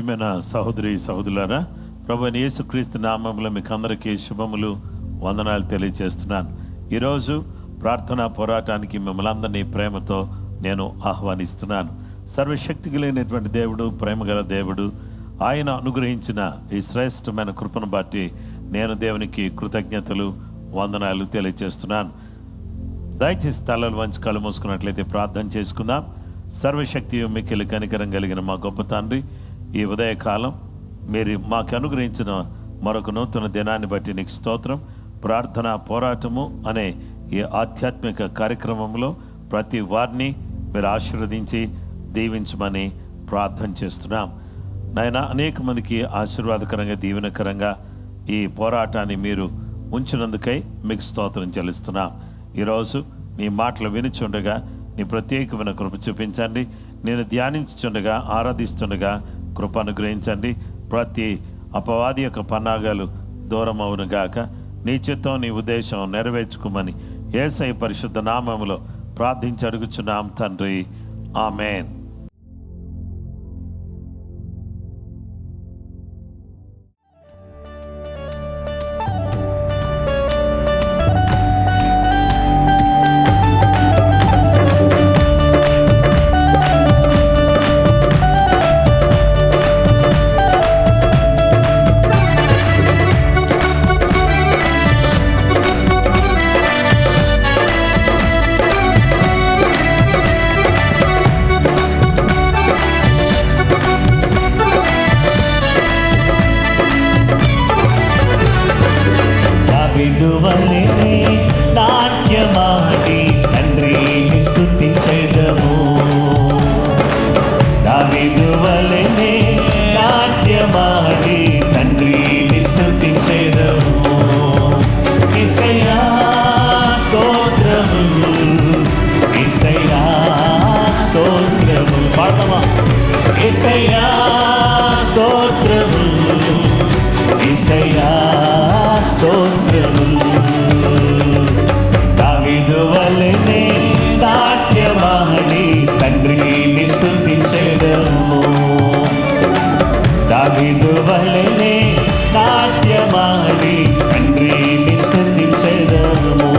ప్రియమైన సహోదరి సహోదరులారా, ప్రభువైన యేసుక్రీస్తు నామములో మీకు అందరికీ శుభములు, వందనాలు తెలియజేస్తున్నాను. ఈరోజు ప్రార్థనా పోరాటానికి మిమ్మల్ని అందరినీ ప్రేమతో నేను ఆహ్వానిస్తున్నాను. సర్వశక్తి కలిగినటువంటి దేవుడు, ప్రేమగల దేవుడు, ఆయన అనుగ్రహించిన ఈ శ్రేష్టమైన కృపను బట్టి నేను దేవునికి కృతజ్ఞతలు, వందనాలు తెలియజేస్తున్నాను. దయచేసి తలలు వంచి కళ్ళు మూసుకున్నట్లయితే ప్రార్థన చేసుకుందాం. సర్వశక్తి మిక్కిలి కనికరం కలిగిన మా గొప్ప తండ్రి, ఈ ఉదయకాలం మీరు మాకు అనుగ్రహించిన మరొక నూతన దినాన్ని బట్టి నీకు స్తోత్రం. ప్రార్థన పోరాటము అనే ఈ ఆధ్యాత్మిక కార్యక్రమంలో ప్రతి వారిని మీరు ఆశీర్వదించి దీవించమని ప్రార్థన చేస్తున్నాం. నాయన, అనేక మందికి ఆశీర్వాదకరంగా, దీవెనకరంగా ఈ పోరాటాన్ని మీరు ఉంచినందుకై మీకు స్తోత్రం చెల్లిస్తున్నాం. ఈరోజు నీ మాటలు వినుచుండగా నీ ప్రత్యేకమైన కృప చూపించండి. నేను ధ్యానించుచుండగా, ఆరాధిస్తుండగా కృప అనుగ్రహించండి. ప్రతి అపవాది యొక్క పన్నాగాలు దూరం అవునుగాక. నీ చిత్తం, నీ ఉద్దేశం నెరవేర్చుకోమని యేసయ్య పరిశుద్ధ నామములో ప్రార్థించి అడుగుచున్నాం తండ్రి, ఆమేన్. నాట్యమాడి తండ్రిని స్తుతించెదము. దావీదు వలెనే నాట్యమాడి తండ్రిని స్తుతించెదము. యేసయ్యా స్తోత్రము, యేసయ్యా స్తోత్రము. పాడతామా? యేసయ్యా స్తోత్రము, యేసయ్యా స్తోత్రము. దావీదు వలెనే నాట్యమాడి తండ్రిని స్తుతించెదము. దావీదు వలెనే నాట్యమాడి తండ్రిని స్తుతించెదము.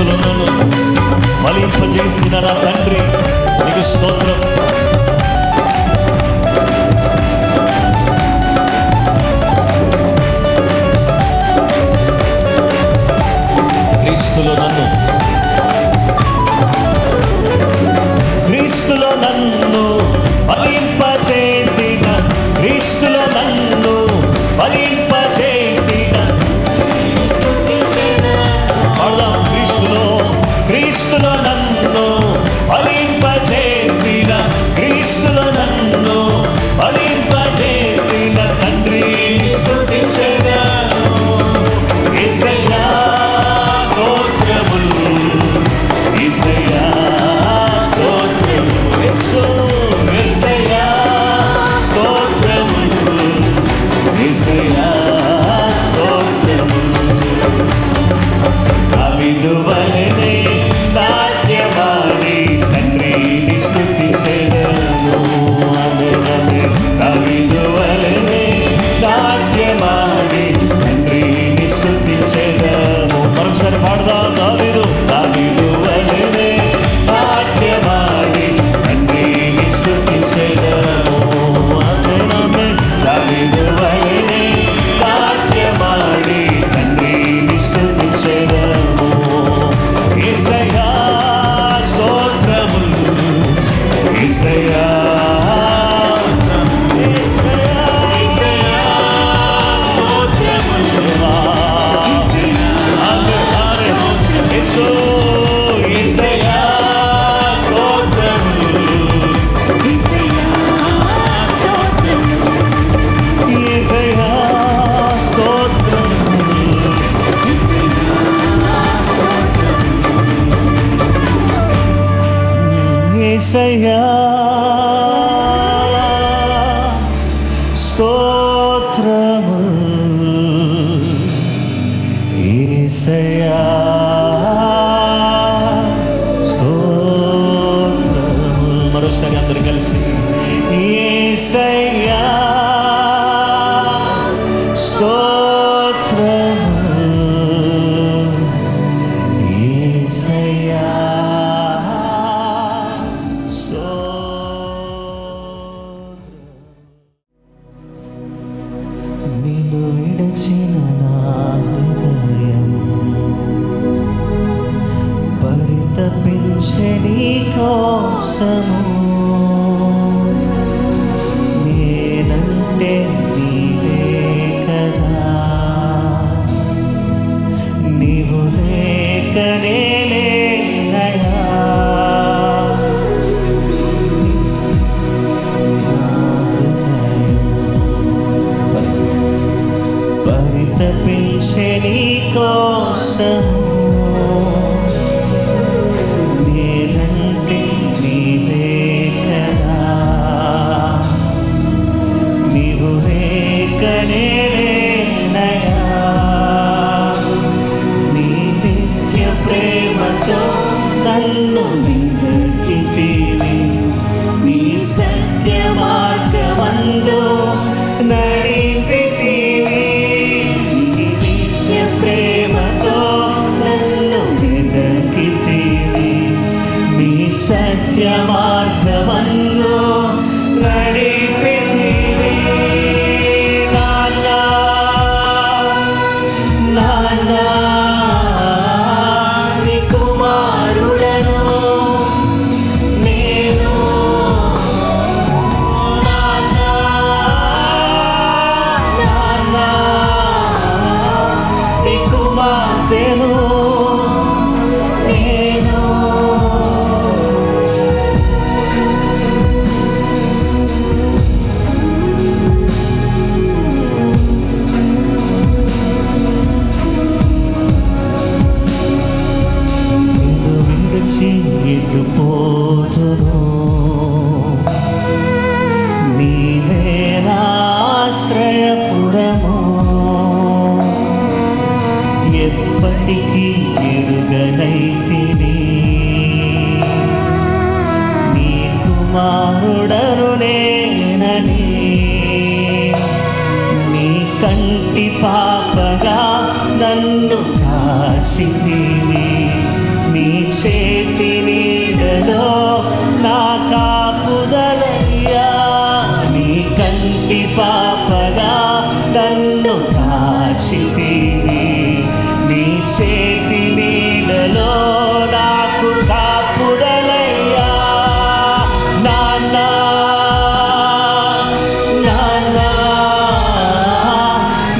క్రీస్తులో నన్ను ఫలింపజేసిన నా తండ్రి నీకు స్తోత్రం. క్రీస్తులో నన్ను ఫలింపచేసిన, క్రీస్తులో నన్ను ఫలింపచేసిన, క్రీస్తులో నన్ను ఫలింపచేసిన, క్రీస్తులో నన్ను ఫలింపచేసిన తండ్రిని స్తుతించెదను. యేసయ్యా స్తోత్రములు, యేసయ్యా స్తోత్రములు, యేసయ్యా స్తోత్రములు, యేసయ్యా స్తోత్రములు. దావీదు వలెనే నాట్యమాడి తండ్రిని స్తుతించెదను. దావీదు వలెనే నాట్యమాడి తండ్రిని స్తుతించెదను. మరొకసారి పాడదాం. దావీదు వలెనే నాట్యమాడి తండ్రిని స్తుతించెదను. దావీదు వలెనే నాట్యమాడి తండ్రిని స్తుతించెదను. యేసయ్యా స్తోత్రములు, యేసయ్యా యేసయ్యా స్తోత్రములు, యేసయ్యా స్తోత్రములు. మరోసారి అందరు కలిసి యేసయ్యా స్తోత్రములు, యేసయ్యా నిన్ను విడచిన నా హృదయం పరితపించే నీ కోసము. నేనంటే నీవే కదా, నీవు లేకనే లేనయా. పరితపించే నీ కోసము. నేనంటే నీవే కదా, నీవు లేకనే లేనయా. నీ నిత్య ప్రేమతో నన్ను నిందితివి, నీ సత్య మార్గమందు నడిపితివి. నీ నిత్య ప్రేమతో నన్ను వెదకితివి, నీ సత్య మార్గమందు నడిపితివి. నాన్నా నాన్నా నీ కుమారుడను నేను. నాన్నా నాన్నా నీ కుమార్తెను నేను. నిన్ను విడిచి ఎటు పోదును, నీవే నా ఆశ్రయపురము. ఎప్పటికీ ఎరుగనైతిని నీ కుమారుడను నేనని. నీ కంటి పాపగా నన్ను కాచితివి, చేతి నీడలో నా కాపుదలయ్యా, నీ కంటి పాపగా నన్ను కాచితివి, నీ చేతి నీడలో నాకు కాపుదలయ్యా. నాన్న నాన్న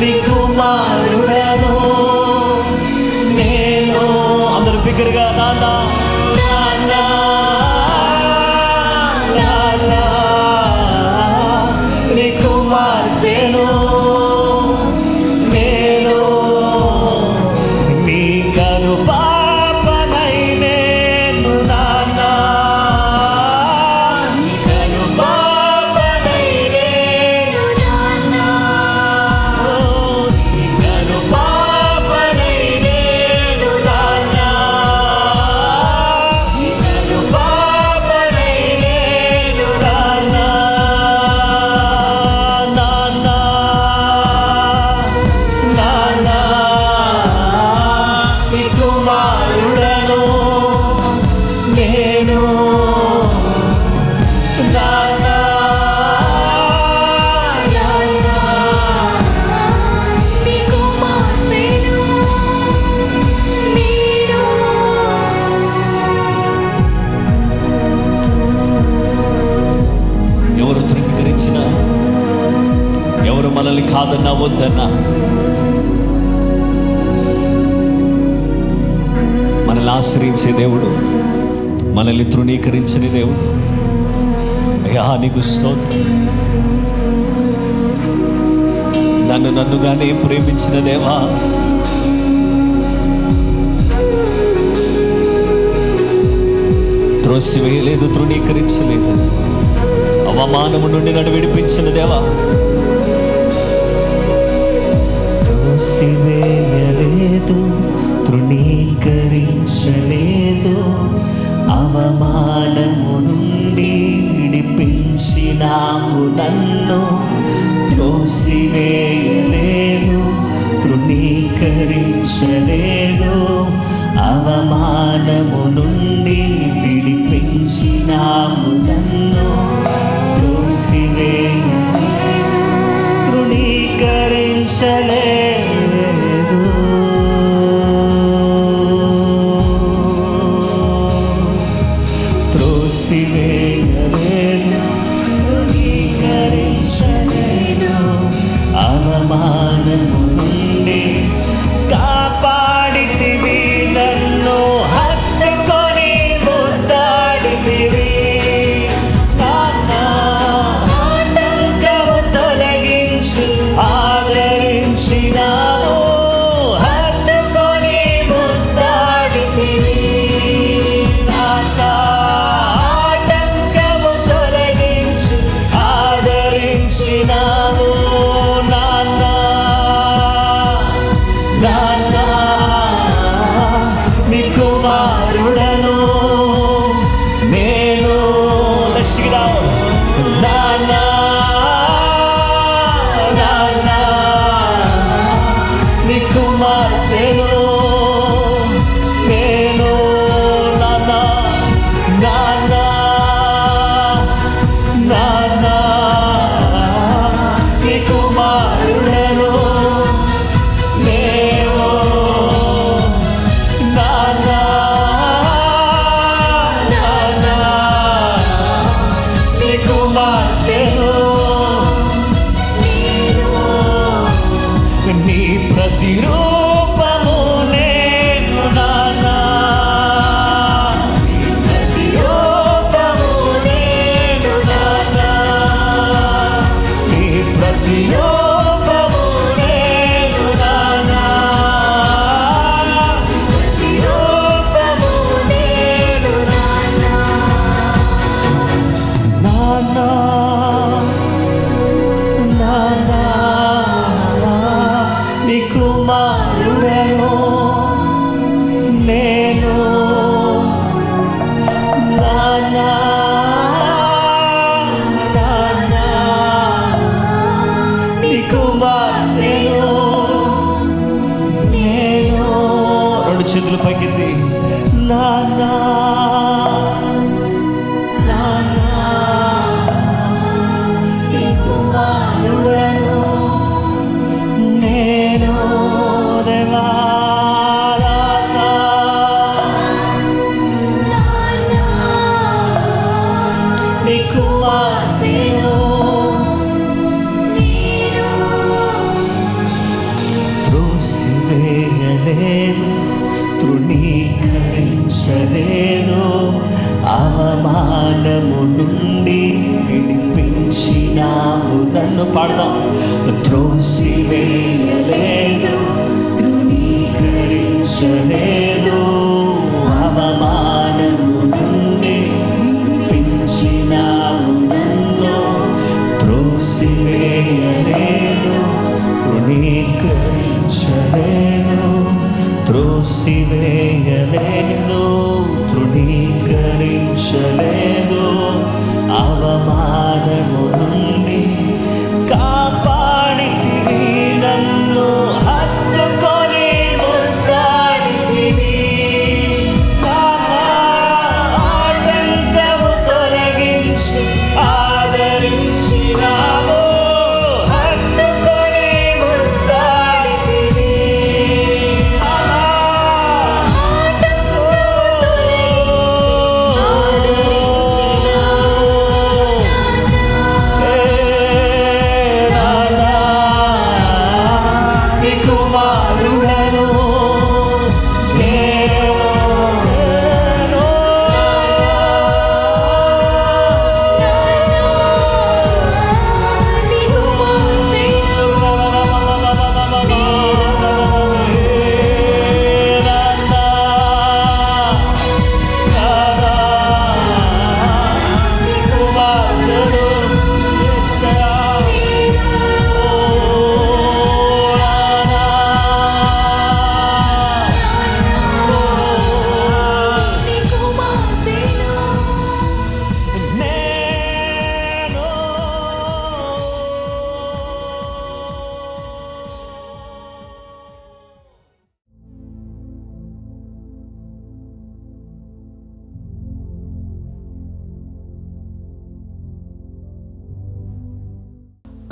నీ కుమారుడను నేను. అందరూ బిగ్గరగా నాన్న నాన్న నాన్న నీ కుమార్తెను నేను, నీ కను పాపనై నేను నాన్న, నీ కను పాపనై నేను నాన్న, నీ కను పాపనై నేను నాన్న, నీ కను పాపనై నేను నాన్న. నాన్న నాన్న నీ కుమారుడను నేను, నాన్న నాన్న నీ కుమార్తెను నేను. ఎవరు తృణీకరించినా, ఎవరు మనల్ని కాదన్నా వద్దన్నా, మనల్ని ఆశ్రయించే దేవుడు, మనల్ని తృణీకరించని దేవుడు. అయ్యా నీకు స్తోత్రం. నన్నుగానే ప్రేమించిన దేవా, త్రోసివేయలేదు, తృణీకరించలేదు, అవమానము నుండి నన్ను విడిపించిన దేవా. త్రోసివేయలేదు, తృణీకరించలేదు, అవమానము నుండి విడిపించినావు నన్ను. త్రోసివేయలేదు, తృణీకరించలేదు, అవమానము నుండి విడిపించినావు నన్ను. త్రోసివేయలేదు, తృణీకరించలేదు, త్రోసివేయలేదు, తృణీకరించలేదు, అవమానము నుండి కాపాడితివి నన్ను, హత్తుకొని ముద్దాడితివి. నాన్న ఆటంకము తొలగించి ఆదరించినావు, హత్తుకొని ముద్దాడితివి. నాన్న ఆటంకము తొలగించి ఆదరించినావు, నాన్న నాన్న నీ కుమారుడను నేను. నాన్న నాన్న నీ కుమార్తెను నేను, నాన్న నాన్న నాన్న నీ కుమారుడను నేను, నాన్న నాన్న నీ కుమార్తెను నేను, నీ ప్రతిరూపము నేను నాన్న, నీ ప్రతిరూపము నేను నాన్న, నీ ప్రతిరూపము నేను నాన్న, ప్రతిరూపము నేను నాన్న. నాన్న నాన్న నీ కుమారుడను నేను, నాన్న నాన్న నీ కుమార్తెను నేను. రెండు చేతులు పైకెత్తి నాన్న తీసివేయలేదు, తృణీకరించలేదు, అవమానము నుండి విడిపించినావు నన్ను. పాడదాం. త్రోసివేయలేదు, తృణీకరించలేదు, అవమానము నుండి విడిపించినావు నన్ను. త్రోసివేయలేదు, తృణీకరించలేదు, త్రోసివేయలేదు, తృణీకరించలేదు, అవమానము నుండి కాపాడితివి నన్ను, హత్తుకొని ముద్దాడితివి. ఆటంకము తొలగించి ఆదరించినావు, హత్తుకొని ముద్దాడితివి.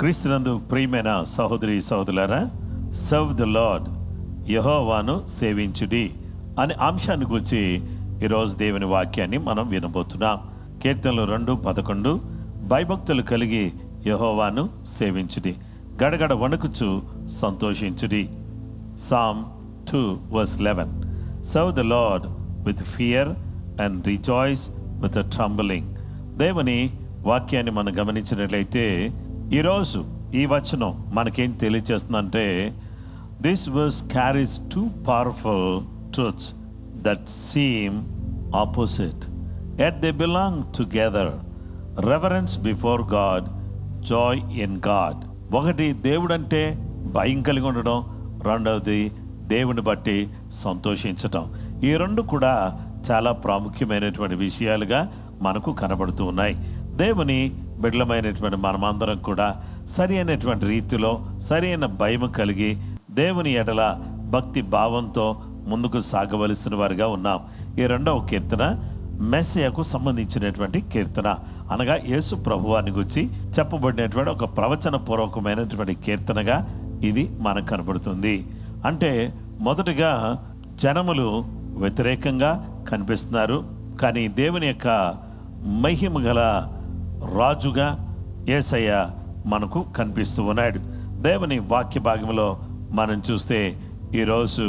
క్రీస్తునందు ప్రియమైన సహోదరి సహోదరులారా, సర్వ్ ద లార్డ్, యెహోవాను సేవించుడి అనే అంశాన్ని గురించి ఈరోజు దేవుని వాక్యాన్ని మనం వినబోతున్నాం. కీర్తనలు 2:11, భయభక్తులు కలిగి యెహోవాను సేవించుడి, గడగడ వణుకుచు సంతోషించుడి. Psalm 2:11, serve the Lord with fear and rejoice with a trembling. దేవుని వాక్యాన్ని మనం గమనించినట్లయితే ఈరోజు ఈ వచనం మనకేం తెలియజేస్తుందంటే, this verse carries two powerful truths that seem opposite, yet they belong together. Reverence before God, joy in God. ఒకటి దేవుడంటే భయం కలిగి ఉండడం, రెండవది దేవుని బట్టి సంతోషించటం. ఈ రెండు కూడా చాలా ప్రాముఖ్యమైనటువంటి విషయాలుగా మనకు కనబడుతూ ఉన్నాయి. దేవుని బిడ్డలమైనటువంటి మనమందరం కూడా సరి అయినటువంటి రీతిలో సరి అయిన భయం కలిగి దేవుని ఎడల భక్తి భావంతో ముందుకు సాగవలసిన వారిగా ఉన్నాం. ఈ రెండవ కీర్తన మెస్సియాకు సంబంధించినటువంటి కీర్తన, అనగా యేసు ప్రభువాన్ని గురించి చెప్పబడినటువంటి ఒక ప్రవచన పూర్వకమైనటువంటి కీర్తనగా ఇది మనకు కనబడుతుంది. అంటే మొదటిగా జనములు వ్యతిరేకంగా కనిపిస్తున్నారు, కానీ దేవుని యొక్క మహిమ గల రాజుగా యేసయ్య మనకు కనిపిస్తూ ఉన్నాడు. దేవుని వాక్య భాగంలో మనం చూస్తే ఈరోజు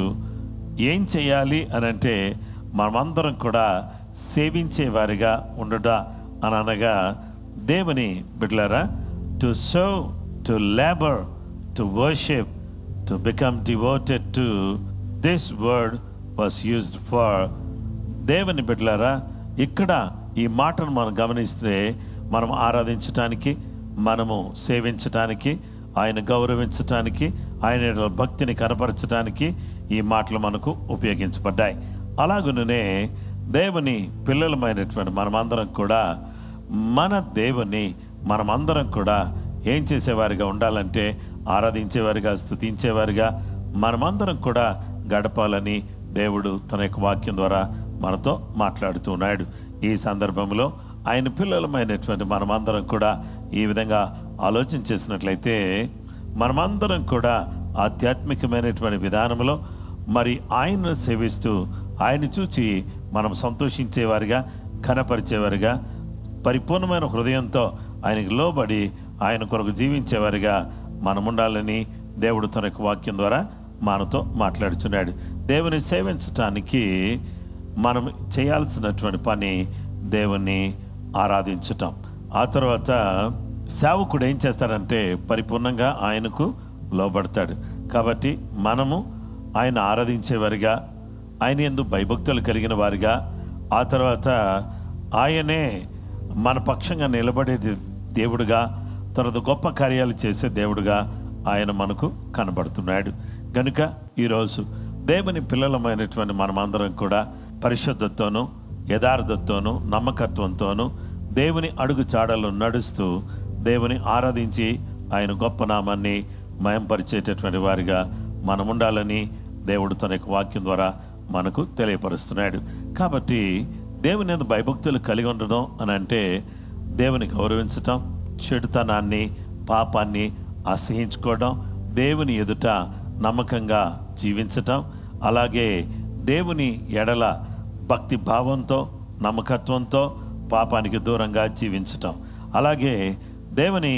ఏం చేయాలి అని అంటే, మనమందరం కూడా సేవించే వారిగా ఉండుట అని అనగా, దేవుని బిడ్డలారా, to serve, to labour, to worship, to become devoted to this word was used for. దేవుని బిడ్డలారా, ఇక్కడ ఈ మాటను మనం గమనిస్తే మనం ఆరాధించటానికి, మనము సేవించటానికి, ఆయన గౌరవించటానికి, ఆయన భక్తిని కనపరచడానికి ఈ మాటలు మనకు ఉపయోగించబడ్డాయి. అలాగునే దేవుని పిల్లలమైనటువంటి మనమందరం కూడా మన దేవుని మనమందరం కూడా ఏం చేసేవారిగా ఉండాలంటే, ఆరాధించేవారిగా, స్తుతించేవారిగా మనమందరం కూడా గడపాలని దేవుడు తన యొక్క వాక్యం ద్వారా మనతో మాట్లాడుతున్నాడు. ఈ సందర్భంలో ఆయన పిల్లలమైనటువంటి మనమందరం కూడా ఈ విధంగా ఆలోచన చేసినట్లయితే, మనమందరం కూడా ఆధ్యాత్మికమైనటువంటి విధానంలో మరి ఆయన్ను సేవిస్తూ ఆయన చూచి మనం సంతోషించేవారిగా, ఘనపరిచేవారిగా, పరిపూర్ణమైన హృదయంతో ఆయనకు లోబడి ఆయన కొరకు జీవించేవారిగా మనం ఉండాలని దేవుడు తన యొక్క వాక్యం ద్వారా మనతో మాట్లాడుచున్నాడు. దేవుని సేవించటానికి మనం చేయాల్సినటువంటి పని దేవుణ్ణి ఆరాధించటం. ఆ తర్వాత సేవకుడు ఏం చేస్తాడంటే పరిపూర్ణంగా ఆయనకు లోబడతాడు. కాబట్టి మనము ఆయన ఆరాధించేవారిగా, ఆయన యందు భయభక్తులు కలిగిన వారిగా, ఆ తర్వాత ఆయనే మన పక్షంగా నిలబడే దేవుడుగా, తర్వాత గొప్ప కార్యాలు చేసే దేవుడుగా ఆయన మనకు కనబడుతున్నాడు. కనుక ఈరోజు దేవుని పిల్లలమైనటువంటి మనమందరం కూడా పరిశుద్ధతతోనూ యథార్థతతోనూ నమ్మకత్వంతోనూ దేవుని అడుగు చాడలు నడుస్తూ దేవుని ఆరాధించి ఆయన గొప్ప నామాన్ని మయంపరిచేటటువంటి వారిగా మనం ఉండాలని దేవుడు తన యొక్క వాక్యం ద్వారా మనకు తెలియపరుస్తున్నాడు. కాబట్టి దేవుని యందు భయభక్తులు కలిగి ఉండడం అని అంటే దేవుని గౌరవించటం, చెడుతనాన్ని పాపాన్ని అసహించుకోవడం, దేవుని ఎదుట నమ్మకంగా జీవించటం, అలాగే దేవుని ఎడల భక్తి భావంతో నమ్మకత్వంతో పాపానికి దూరంగా జీవించటం, అలాగే దేవుని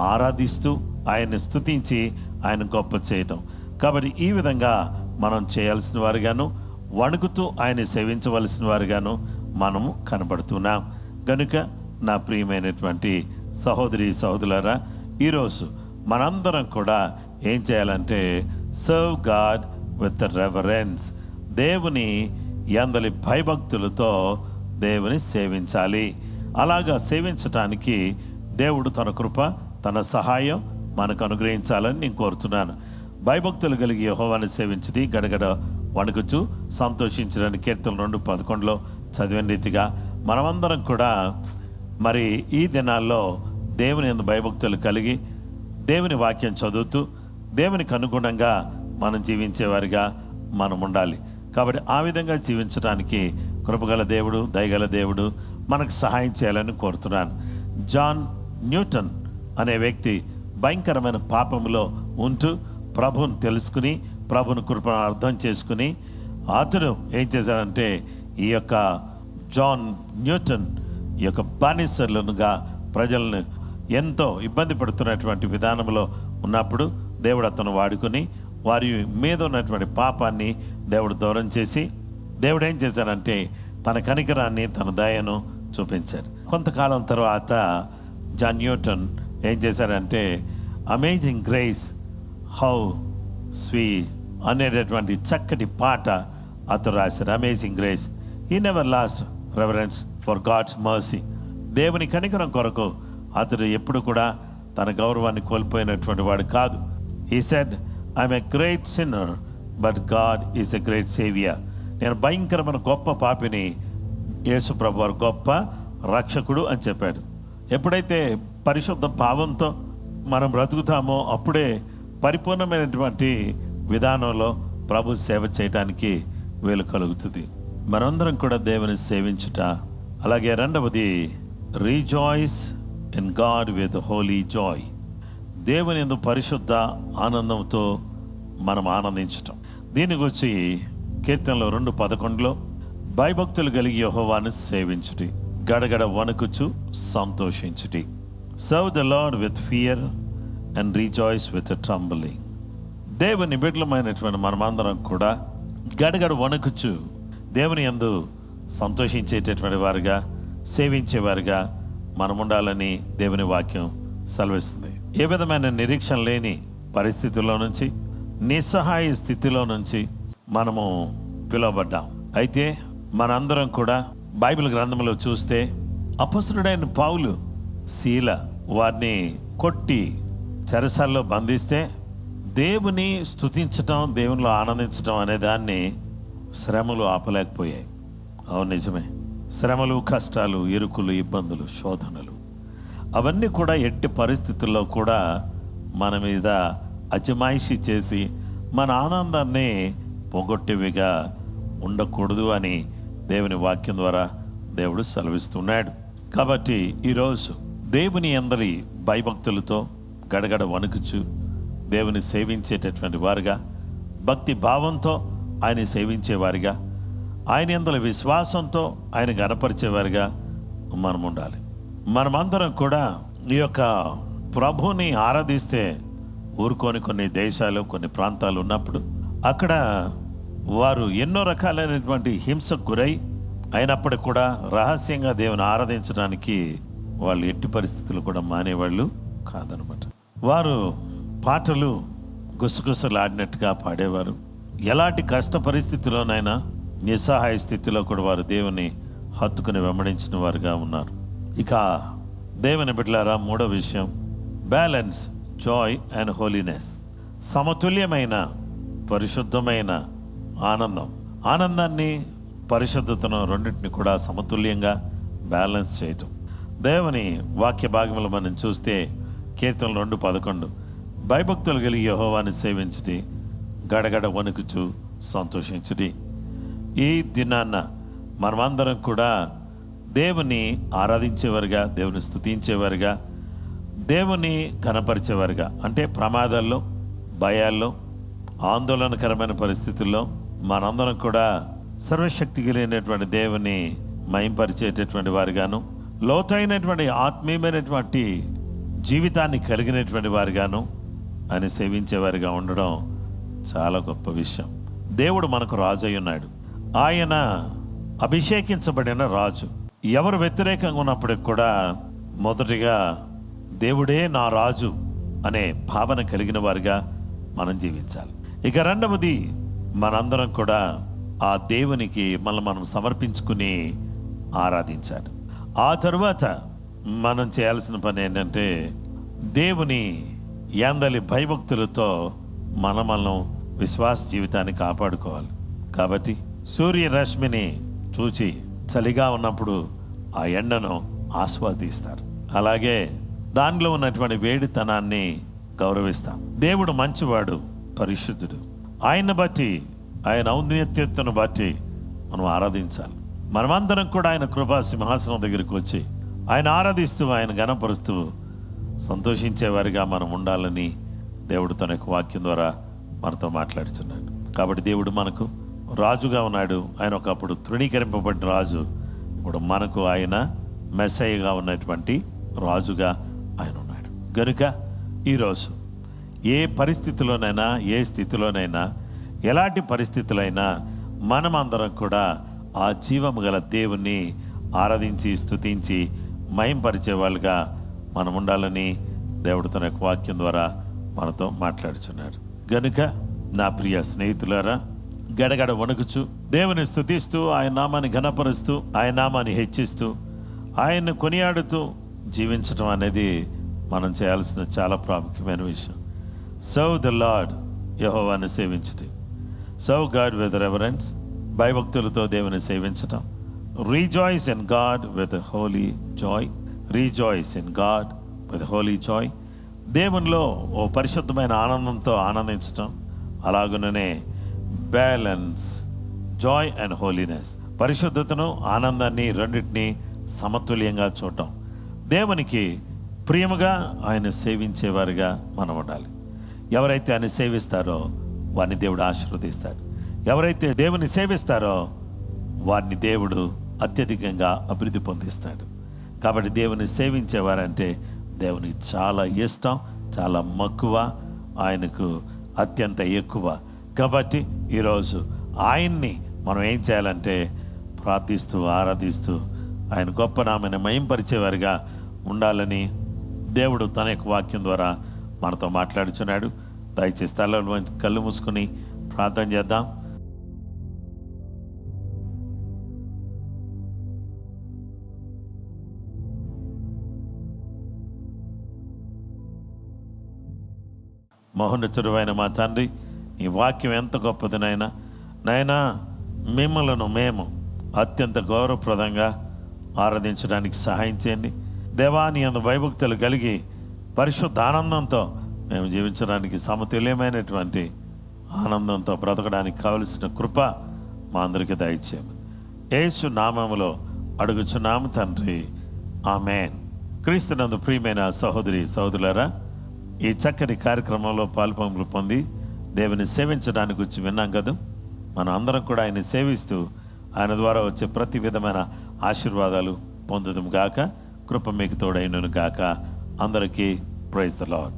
ఆరాధిస్తూ ఆయన్ని స్తుతించి ఆయన గొప్ప చేయటం. కాబట్టి ఈ విధంగా మనం చేయాల్సిన వారిగాను, వణుకుతూ ఆయన సేవించవలసిన వారిగాను మనము కనబడుతున్నాం. కనుక నా ప్రియమైనటువంటి సహోదరి సహోదరులారా, ఈరోజు మనందరం కూడా ఏం చేయాలంటే సర్వ్ గాడ్ విత్ రెవరెన్స్, దేవుని యందలి భయభక్తులతో దేవుని సేవించాలి. అలాగా సేవించటానికి దేవుడు తన కృప, తన సహాయం మనకు అనుగ్రహించాలని నేను కోరుతున్నాను. భయభక్తులు కలిగి యెహోవాను సేవించడి, గడగడ వణుకుచు సంతోషించడానికి కీర్తన 2:11 చదివిన రీతిగా మనమందరం కూడా మరి ఈ దినాల్లో దేవుని యందు భయభక్తులు కలిగి దేవుని వాక్యం చదువుతూ దేవునికి అనుగుణంగా మనం జీవించేవారిగా మనం ఉండాలి. కాబట్టి ఆ విధంగా జీవించడానికి కృపగల దేవుడు, దయగల దేవుడు మనకు సహాయం చేయాలని కోరుతున్నాను. జాన్ న్యూటన్ అనే వ్యక్తి భయంకరమైన పాపంలో ఉంటూ ప్రభువును తెలుసుకుని ప్రభుని కృపను అర్థం చేసుకుని అతడు ఏం చేశాడంటే ఈ యొక్క జాన్ న్యూటన్ ఈ యొక్క బానిసలుగా ప్రజలను ఎంతో ఇబ్బంది పడుతున్నటువంటి విధానంలో ఉన్నప్పుడు దేవుడు అతను వాడుకొని వారి మీద ఉన్నటువంటి పాపాన్ని దేవుడు దూరం చేసి దేవుడు ఏం చేశాడంటే తన కనికరాన్ని, తన దయను చూపించాడు. కొంతకాలం తర్వాత జాన్ న్యూటన్ ఏం చేశాడంటే అమేజింగ్ గ్రేస్ హౌ స్వీట్ అనేటటువంటి చక్కటి పాట అతను రాశాడు. Amazing grace, he never lost reverence for God's mercy. దేవుని కనికరం కొరకు అతడు ఎప్పుడు కూడా తన గౌరవాన్ని కోల్పోయినటువంటి వాడు కాదు. He said, I'm a great sinner but God is a great saviour. నేను భయంకరమైన గొప్ప పాపిని, యేసు ప్రభు వారు గొప్ప రక్షకుడు అని చెప్పాడు. ఎప్పుడైతే పరిశుద్ధ భావంతో మనం బ్రతుకుతామో అప్పుడే పరిపూర్ణమైనటువంటి విధానంలో ప్రభు సేవ చేయడానికి వీలు కలుగుతుంది. మనందరం కూడా దేవుని సేవించుట, అలాగే రెండవది rejoice in God with holy joy, దేవుని యందు పరిశుద్ధ ఆనందంతో మనం ఆనందించటం. దీని గురించి కీర్తనలో 2:11 భయభక్తులు కలిగి యెహోవాను సేవించుటి, గడగడ వణుకుచు సంతోషించుటి. Serve the Lord with fear and rejoice with trembling. దేవుని బిడ్డలమైనటువంటి మనమందరం కూడా గడగడ వణుకుచు దేవుని యందు సంతోషించేటటువంటి వారుగా, సేవించేవారుగా మనం ఉండాలని దేవుని వాక్యం సెలవిస్తుంది. ఏ విధమైన నిరీక్షణ లేని పరిస్థితుల్లో నుంచి, నిస్సహాయ స్థితిలో నుంచి మనము పిలువబడ్డాం. అయితే మనందరం కూడా బైబిల్ గ్రంథంలో చూస్తే అపొస్తలుడైన పౌలు, శీల వారిని కొట్టి చెరసాల్లో బంధిస్తే దేవుని స్తుతించటం, దేవునిలో ఆనందించటం అనే దాన్ని శ్రమలు ఆపలేకపోయాయి. అవును, నిజమే. శ్రమలు, కష్టాలు, ఇరుకులు, ఇబ్బందులు, శోధనలు అవన్నీ కూడా ఎట్టి పరిస్థితుల్లో కూడా మన మీద అజమాయిషీ చేసి మన ఆనందాన్ని పోగొట్టేవిగా ఉండకూడదు అని దేవుని వాక్యం ద్వారా దేవుడు సెలవిస్తున్నాడు. కాబట్టి ఈరోజు దేవుని అందరి భయభక్తులతో గడగడ వణుకుచు దేవుని సేవించేటటువంటి వారుగా, భక్తి భావంతో ఆయన సేవించేవారిగా, ఆయన యందలి విశ్వాసంతో ఆయన గణపరిచేవారిగా మనం ఉండాలి. మనమందరం కూడా ఈ యొక్క ప్రభుని ఆరాధిస్తే ఊరుకొని కొన్ని దేశాలు, కొన్ని ప్రాంతాలు ఉన్నప్పుడు అక్కడ వారు ఎన్నో రకాలైనటువంటి హింసకు గురై అయినప్పటికీ కూడా రహస్యంగా దేవుని ఆరాధించడానికి వాళ్ళు ఎట్టి పరిస్థితులు కూడా మానేవాళ్ళు కాదనమాట. వారు పాటలు గుసగుసలాడినట్టుగా పాడేవారు. ఎలాంటి కష్ట పరిస్థితిలోనైనా నిస్సహాయ స్థితిలో కూడా వారు దేవుని హత్తుకుని వెంబడించిన వారుగా ఉన్నారు. ఇక దేవుని బిడ్డలారా, మూడో విషయం బ్యాలెన్స్, జాయ్ అండ్ హోలీనెస్. సమతుల్యమైన పరిశుద్ధమైన ఆనందాన్ని పరిశుద్ధతను రెండింటిని కూడా సమతుల్యంగా బ్యాలెన్స్ చేయటం. దేవుని వాక్య భాగంలో మనం చూస్తే కీర్తనలు 2:11 భయభక్తులు కలిగి యెహోవాని సేవించుడి, గడగడ వణుకుచు సంతోషించుడి. ఈ దినాన్న మనమందరం కూడా దేవుని ఆరాధించేవారుగా, దేవుని స్తుతించేవారుగా, దేవుని ఘనపరిచేవారుగా, అంటే ప్రమాదాల్లో, భయాల్లో, ఆందోళనకరమైన పరిస్థితుల్లో మనందరం కూడా సర్వశక్తి కలిగినటువంటి దేవుని మహింపరిచేటటువంటి వారుగాను, లోతైనటువంటి ఆత్మీయమైనటువంటి జీవితాన్ని కలిగినటువంటి వారుగాను ఆయన సేవించేవారిగా ఉండడం చాలా గొప్ప విషయం. దేవుడు మనకు రాజు అయి ఉన్నాడు. ఆయన అభిషేకించబడిన రాజు. ఎవరు వ్యతిరేకంగా ఉన్నప్పటికి కూడా మొదటిగా దేవుడే నా రాజు అనే భావన కలిగిన వారిగా మనం జీవించాలి. ఇక రెండవది, మనందరం కూడా ఆ దేవునికి మనం సమర్పించుకుని ఆరాధించాలి. ఆ తరువాత మనం చేయాల్సిన పని ఏంటంటే దేవుని యందలి భయభక్తులతో మనం విశ్వాస జీవితాన్ని కాపాడుకోవాలి. కాబట్టి సూర్యరశ్మిని చూచి చలిగా ఉన్నప్పుడు ఆ ఎండను ఆస్వాదిస్తారు. అలాగే దానిలో ఉన్నటువంటి వేడితనాన్ని గౌరవిస్తాం. దేవుడు మంచివాడు, పరిశుద్ధుడు. ఆయన్ని బట్టి, ఆయన ఔన్నత్యతను బట్టి మనం ఆరాధించాలి. మనమందరం కూడా ఆయన కృపా సింహాసనం దగ్గరికి వచ్చి ఆయన ఆరాధిస్తూ, ఆయన ఘనపరుస్తూ సంతోషించేవారిగా మనం ఉండాలని దేవుడు తన యొక్క వాక్యం ద్వారా మనతో మాట్లాడుతున్నాడు. కాబట్టి దేవుడు మనకు రాజుగా ఉన్నాడు. ఆయన ఒకప్పుడు తృణీకరింపబడిన రాజు, ఇప్పుడు మనకు ఆయన మెస్సయ్యగా ఉన్నటువంటి రాజుగా ఆయన ఉన్నాడు. గనుక ఈరోజు ఏ పరిస్థితిలోనైనా, ఏ స్థితిలోనైనా, ఎలాంటి పరిస్థితులైనా మనమందరం కూడా ఆ జీవము గల దేవుణ్ణి ఆరాధించి, స్తుతించి, మహింపరిచే వాళ్ళుగా మనం ఉండాలని దేవుడు తన యొక్క వాక్యం ద్వారా మనతో మాట్లాడుచున్నాడు. గనుక నా ప్రియ స్నేహితులారా, గడగడ వణుకుచు దేవుని స్తుతిస్తూ, ఆయన నామాన్ని ఘనపరుస్తూ, ఆయన నామాన్ని హెచ్చిస్తూ, ఆయన్ని కొనియాడుతూ జీవించడం అనేది మనం చేయాల్సిన చాలా ప్రాముఖ్యమైన విషయం. సర్వ్ ద లార్డ్, యెహోవాను సేవించుట. సర్వ్ గాడ్ విత్ రెవరెన్స్, భయభక్తులతో దేవుని సేవించటం. Rejoice in God with holy joy. Rejoice in God with holy joy. దేవునిలో ఓ పరిశుద్ధమైన ఆనందంతో ఆనందించటం. అలాగుననే బ్యాలెన్స్, జాయ్ అండ్ హోలీనెస్, పరిశుద్ధతను, ఆనందాన్ని రెండింటినీ సమతుల్యంగా చూడటం. దేవునికి ప్రియముగా ఆయన సేవించేవారిగా మనం ఉండాలి. ఎవరైతే ఆయన సేవిస్తారో వారిని దేవుడు ఆశీర్వదిస్తాడు. ఎవరైతే దేవుని సేవిస్తారో వారిని దేవుడు అత్యధికంగా అభివృద్ధి పొందిస్తాడు. కాబట్టి దేవుని సేవించేవారంటే దేవునికి చాలా ఇష్టం, చాలా మక్కువ, ఆయనకు అత్యంత ఎక్కువ. కాబట్టి ఈరోజు ఆయన్ని మనం ఏం చేయాలంటే ప్రార్థిస్తూ, ఆరాధిస్తూ, ఆయన గొప్ప నామాన్ని మహింపరిచేవారిగా ఉండాలని దేవుడు తన యొక్క వాక్యం ద్వారా మనతో మాట్లాడుచున్నాడు. దయచేసి తలలో కళ్ళు మూసుకొని ప్రార్థన చేద్దాం. మహోన్నతుడైన మా తండ్రి, ఈ వాక్యం ఎంత గొప్పది నాయనా. నాయనా, మిమ్మలను మేము అత్యంత గౌరవప్రదంగా ఆరాధించడానికి సహాయం చేయండి. దేవాని అందు భయభక్తులు కలిగి పరిశుద్ధ ఆనందంతో మేము జీవించడానికి, సమతుల్యమైనటువంటి ఆనందంతో బ్రతకడానికి కావలసిన కృప మా అందరికీ దయచేయమని యేసు నామములో అడుగుచున్నాము తండ్రి, ఆమేన్. క్రీస్తునందు ప్రియమైన సహోదరి సహోదరులారా, ఈ చక్కని కార్యక్రమంలో పాల్పొంగులు పొంది దేవుని సేవించడానికి వచ్చి విన్నాం కదా. మనం అందరం కూడా ఆయన్ని సేవిస్తూ ఆయన ద్వారా వచ్చే ప్రతి విధమైన ఆశీర్వాదాలు పొందుదాం గాక. కృప మీకు తోడైనను గాక. అందరికీ ప్రైజ్ ద లార్డ్.